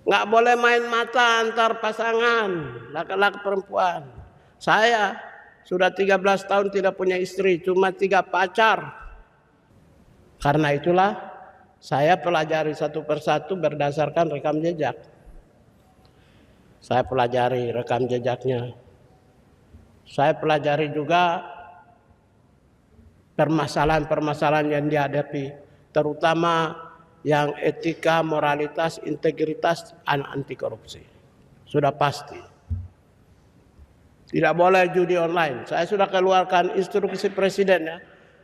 Nggak boleh main mata antar pasangan, laki-laki perempuan. Saya sudah 13 tahun tidak punya istri, cuma 3 pacar. Karena itulah saya pelajari satu persatu berdasarkan rekam jejak. Saya pelajari rekam jejaknya. Saya pelajari juga permasalahan-permasalahan yang dihadapi, terutama yang etika, moralitas, integritas, dan anti korupsi. Sudah pasti. Tidak boleh judi online. Saya sudah keluarkan instruksi presiden ya.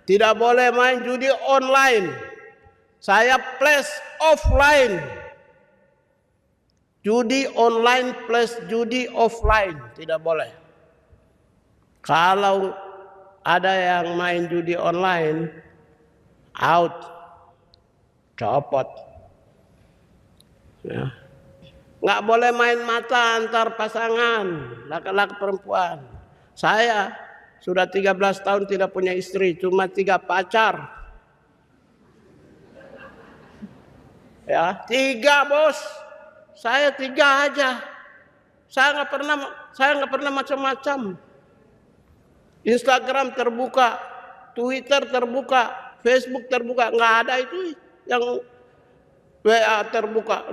Tidak boleh main judi online. Saya plus offline. Judi online plus judi offline. Tidak boleh. Kalau ada yang main judi online, out, copot. Ya. Nggak boleh main mata antar pasangan, laki-laki perempuan. Saya sudah 13 tahun tidak punya istri, cuma 3 pacar. Ya, 3 bos. Saya 3 aja. Saya nggak pernah macam-macam. Instagram terbuka, Twitter terbuka, Facebook terbuka, nggak ada itu yang WA terbuka,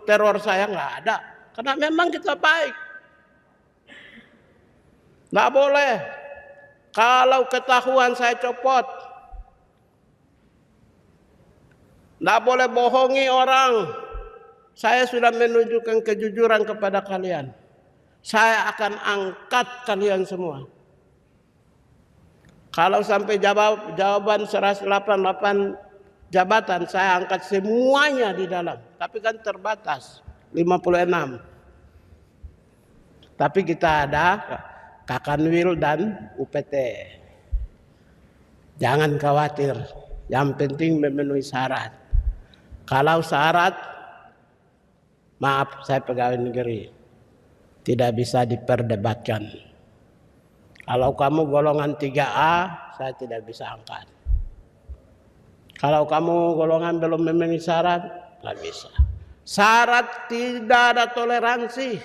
teror saya nggak ada. Karena memang kita baik. Nggak boleh. Kalau ketahuan saya copot. Nggak boleh bohongi orang. Saya sudah menunjukkan kejujuran kepada kalian. Saya akan angkat kalian semua. Kalau sampai jawaban 188 jabatan, saya angkat semuanya di dalam. Tapi kan terbatas, 56. Tapi kita ada Kakanwil dan UPT. Jangan khawatir, yang penting memenuhi syarat. Kalau syarat, maaf saya pegawai negeri, tidak bisa diperdebatkan. Kalau kamu golongan 3A, saya tidak bisa angkat. Kalau kamu golongan belum memenuhi syarat, nggak bisa. Syarat tidak ada toleransi.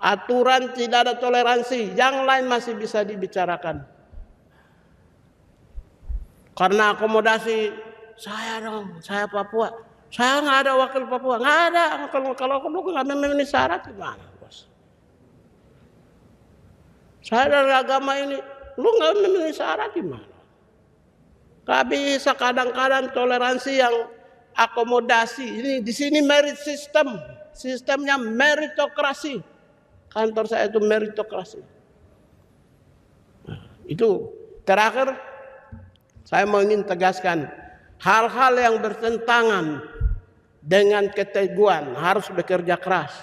Aturan tidak ada toleransi. Yang lain masih bisa dibicarakan. Karena akomodasi, saya dong, saya Papua. Saya nggak ada wakil Papua, nggak ada. Kalau aku nggak memenuhi syarat gimana, bos? Saya dari agama ini, lu nggak memenuhi syarat gimana? Gak bisa kadang-kadang toleransi yang akomodasi. Ini di sini merit system, sistemnya meritokrasi. Kantor saya itu meritokrasi. Nah, itu terakhir saya mau ingin tegaskan hal-hal yang bertentangan dengan keteguhan harus bekerja keras,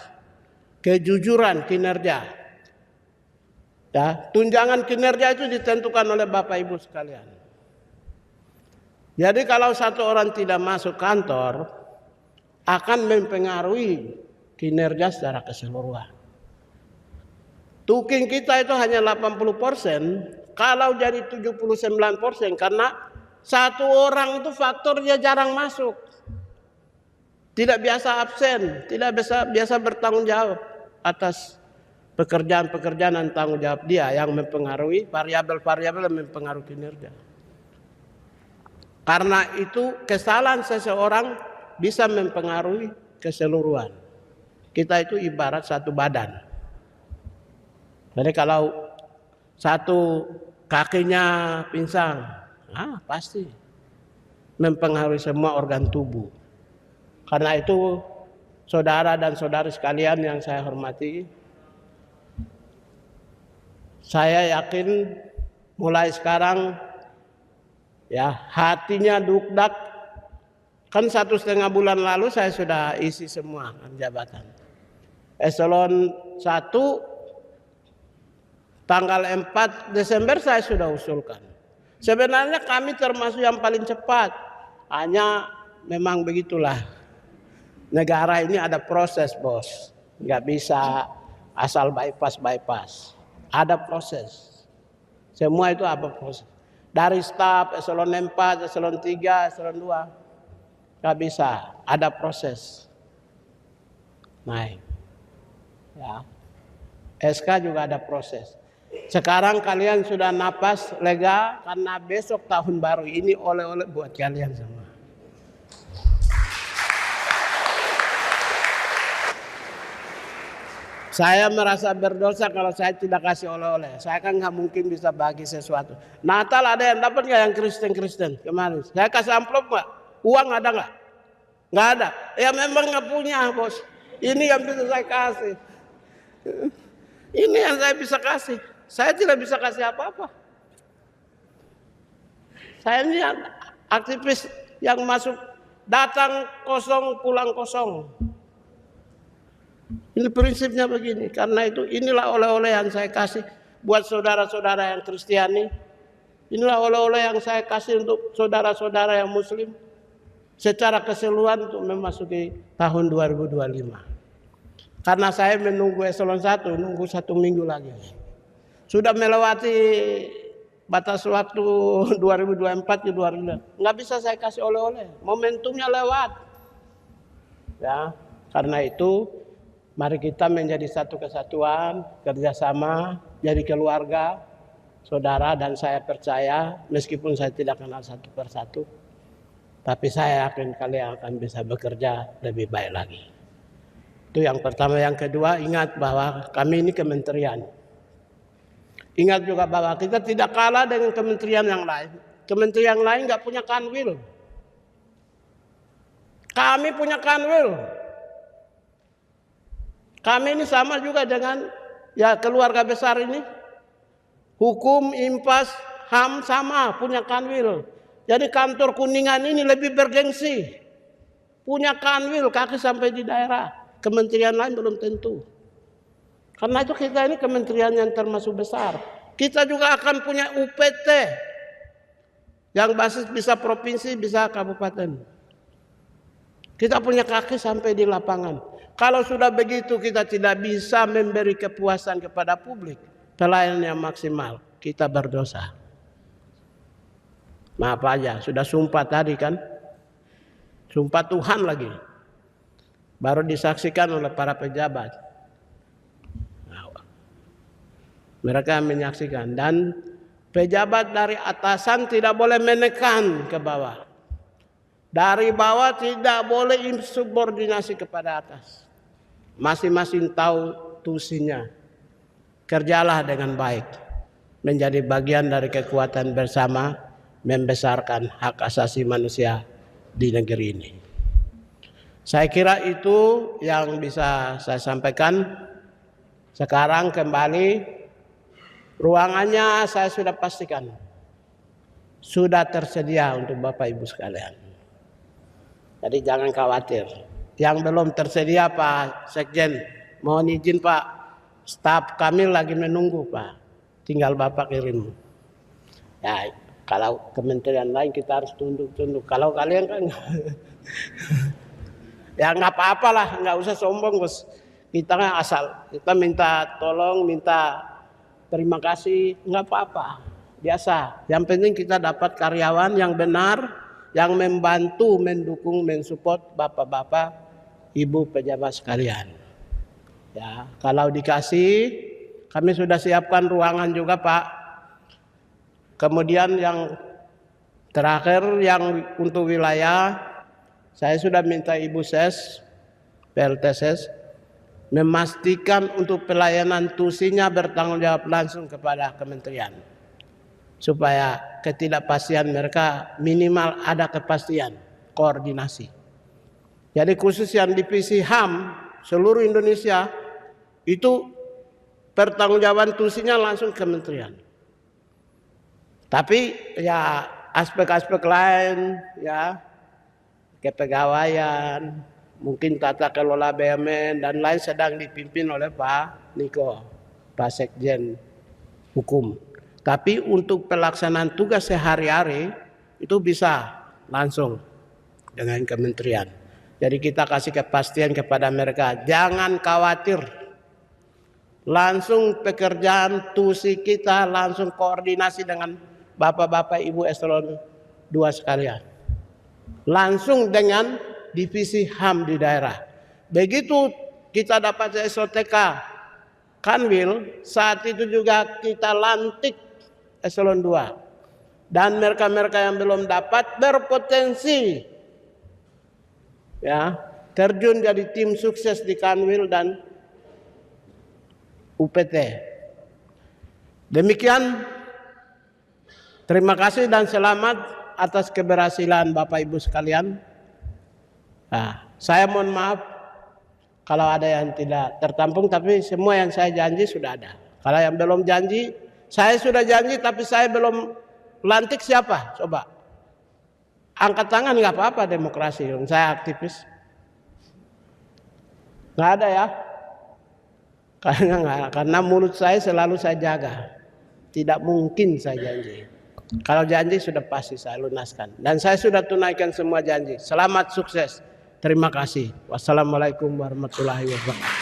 kejujuran kinerja. Ya, tunjangan kinerja itu ditentukan oleh Bapak Ibu sekalian. Jadi kalau satu orang tidak masuk kantor akan mempengaruhi kinerja secara keseluruhan. Tuking kita itu hanya 80%, kalau jadi 79% karena satu orang itu faktornya jarang masuk. Tidak biasa absen, tidak biasa bertanggung jawab atas pekerjaan-pekerjaan dan tanggung jawab dia yang mempengaruhi variabel-variabel yang mempengaruhi kinerja. Karena itu kesalahan seseorang bisa mempengaruhi keseluruhan. Kita itu ibarat satu badan. Jadi kalau satu kakinya pinsang, pasti mempengaruhi semua organ tubuh. Karena itu saudara dan saudari sekalian yang saya hormati, saya yakin mulai sekarang ya hatinya dukdak. Kan 1,5 bulan lalu saya sudah isi semua jabatan. Eselon 1 tanggal 4 Desember saya sudah usulkan. Sebenarnya kami termasuk yang paling cepat. Hanya memang begitulah. Negara ini ada proses, bos. Nggak bisa asal bypass. Ada proses. Semua itu apa proses. Dari staf, eselon 4, eselon 3, eselon 2. Nggak bisa. Ada proses. naik. Ya. SK juga ada proses. Sekarang kalian sudah napas lega karena besok tahun baru ini oleh-oleh buat kalian semua. Saya merasa berdosa kalau saya tidak kasih oleh-oleh. Saya kan nggak mungkin bisa bagi sesuatu. Natal ada yang dapat nggak yang Kristen kemarin? Saya kasih amplop nggak? Uang ada nggak? Nggak ada. Ya memang nggak punya, bos. Ini yang bisa saya kasih. Ini yang saya bisa kasih. Saya tidak bisa kasih apa-apa. Saya ini aktivis yang masuk datang kosong pulang kosong. Ini prinsipnya begini. Karena itu inilah oleh-oleh yang saya kasih buat saudara-saudara yang Kristiani. Inilah oleh-oleh yang saya kasih untuk saudara-saudara yang Muslim secara keseluruhan untuk memasuki tahun 2025. Karena saya menunggu eselon 1, nunggu 1 minggu lagi. Sudah melewati batas waktu 2024 ke 2025. Nggak bisa saya kasih oleh-oleh. Momentumnya lewat. Ya, karena itu mari kita menjadi satu kesatuan, kerjasama, jadi keluarga, saudara, dan saya percaya meskipun saya tidak kenal satu persatu, tapi saya yakin kalian akan bisa bekerja lebih baik lagi. Itu yang pertama. Yang kedua, ingat bahwa kami ini kementerian. Ingat juga bahwa kita tidak kalah dengan kementerian yang lain. Kementerian lain nggak punya kanwil. Kami punya kanwil. Kami ini sama juga dengan ya keluarga besar ini. Hukum, Impas, HAM sama punya kanwil. Jadi kantor Kuningan ini lebih bergengsi. Punya kanwil kaki sampai di daerah. Kementerian lain belum tentu. Karena itu kita ini kementerian yang termasuk besar. Kita juga akan punya UPT. Yang basis bisa provinsi, bisa kabupaten. Kita punya kaki sampai di lapangan. Kalau sudah begitu kita tidak bisa memberi kepuasan kepada publik, pelayanan yang maksimal, kita berdosa. Maaf aja, sudah sumpah tadi kan? Sumpah Tuhan lagi. Baru disaksikan oleh para pejabat. Mereka menyaksikan dan pejabat dari atasan tidak boleh menekan ke bawah. Dari bawah tidak boleh insubordinasi kepada atas. Masing-masing tahu tusinya. Kerjalah dengan baik. Menjadi bagian dari kekuatan bersama membesarkan hak asasi manusia di negeri ini. Saya kira itu yang bisa saya sampaikan. Sekarang kembali ruangannya saya sudah pastikan sudah tersedia untuk Bapak Ibu sekalian. Jadi jangan khawatir. Yang belum tersedia Pak Sekjen, mohon izin Pak, staf kami lagi menunggu Pak. Tinggal Bapak kirim. Ya kalau kementerian lain kita harus tunduk-tunduk. Kalau kalian kan ya nggak apa-apa lah, nggak usah sombong bos. Kita kan asal kita minta tolong, minta terima kasih, nggak apa-apa, biasa. Yang penting kita dapat karyawan yang benar, yang membantu, mendukung, mensupport bapak-bapak, ibu pejabat sekalian. Ya, kalau dikasih, kami sudah siapkan ruangan juga Pak. Kemudian yang terakhir yang untuk wilayah, saya sudah minta Ibu Ses, PLT Ses, memastikan untuk pelayanan tusinya bertanggung jawab langsung kepada kementerian. Supaya ketidakpastian mereka minimal ada kepastian, koordinasi. Jadi khusus yang divisi HAM seluruh Indonesia itu pertanggungjawaban tusinya langsung kementerian. Tapi ya aspek-aspek lain ya kepegawaian, mungkin tata kelola BUMN dan lain sedang dipimpin oleh Pak Niko, Pak Sekjen Hukum. Tapi untuk pelaksanaan tugas sehari-hari itu bisa langsung dengan kementerian. Jadi kita kasih kepastian kepada mereka, jangan khawatir. Langsung pekerjaan tusi kita langsung koordinasi dengan Bapak-bapak Ibu eselon 2 sekalian. Langsung dengan divisi HAM di daerah. Begitu kita dapat SOTK Kanwil, saat itu juga kita lantik eselon 2. Dan mereka-mereka yang belum dapat berpotensi ya terjun jadi tim sukses di Kanwil dan UPT. Demikian, terima kasih dan selamat atas keberhasilan Bapak Ibu sekalian. Nah, saya mohon maaf kalau ada yang tidak tertampung, tapi semua yang saya janji sudah ada. Kalau yang belum janji, saya sudah janji tapi saya belum lantik siapa? Coba. Angkat tangan, nggak apa-apa, demokrasi. Saya aktivis. Nggak ada ya? Karena mulut saya selalu saya jaga. Tidak mungkin saya janji. Kalau janji sudah pasti saya lunaskan. Dan saya sudah tunaikan semua janji. Selamat sukses. Terima kasih. Wassalamualaikum warahmatullahi wabarakatuh.